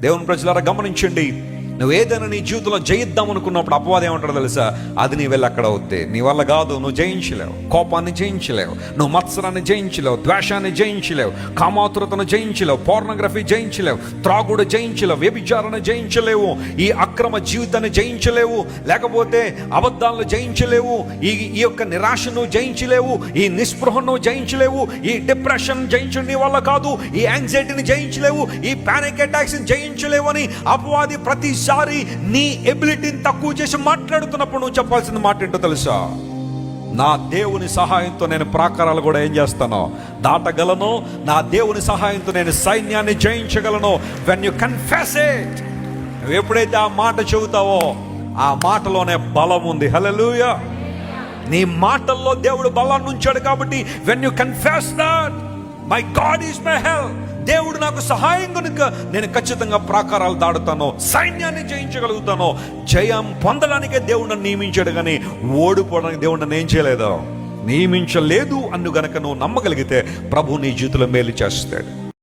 దేవుని ప్రజలారా గమనించండి, నువ్వు ఏదైనా నీ జీవితంలో జయిద్దాం అనుకున్నప్పుడు అపవాదం ఏమంటాడో తెలుసా? అది నీ వెళ్ళి అక్కడ అవుద్ది, నీ వల్ల కాదు, నువ్వు జయించలేవు. కోపాన్ని జయించలేవు, నువ్వు మత్సరాన్ని జయించలేవు, ద్వేషాన్ని జయించలేవు, కామాతురతను జయించలేవు, పోర్నోగ్రఫీ జయించలేవు, త్రాగుడు జయించలేవు, వ్యభిచారాన్ని జయించలేవు, ఈ అక్రమ జీవితాన్ని జయించలేవు, లేకపోతే అబద్ధాలను జయించలేవు, ఈ యొక్క నిరాశను జయించలేవు, ఈ నిస్పృహను జయించలేవు, ఈ డిప్రెషన్ జయించడం నీ వల్ల కాదు, ఈ యాంగ్జైటీని జయించలేవు, ఈ పానిక్ అటాక్స్ జయించలేవు అని అపవాది ప్రతిసారి నీ ఎబిలిటీని తక్కువ చేసి మాట్లాడుతున్నప్పుడు నువ్వు చెప్పాల్సిన మాట ఏంటో తెలుసా? నా దేవుని సహాయంతో నేను ప్రాకారాలు కూడా ఏం చేస్తానో దాటగలను, నా దేవుని సహాయంతో నేను సైన్యాన్ని జయించగలను. వెన్ యు కన్ఫెస్ ఇట్, నువ్వు ఎప్పుడైతే ఆ మాట చెబుతావో ఆ మాటలోనే బలం ఉంది. హల్లెలూయా. నీ మాటల్లో దేవుడు బలాన్ని ఉంచాడు కాబట్టి when you confess that my God is my help, దేవుడు నాకు సహాయం కనుక నేను ఖచ్చితంగా ప్రాకారాలు దాడుతాను, సైన్యాన్ని జయించగలుగుతాను. జయం పొందడానికే దేవుడు నన్ను నియమించాడు, కానీ ఓడిపోవడానికి దేవుడు నన్ను ఏం చేయలేదు, నియమించలేదు అన్ను గనక నువ్వు నమ్మగలిగితే ప్రభు నీ జీవితంలో మేలు చేస్తాడు.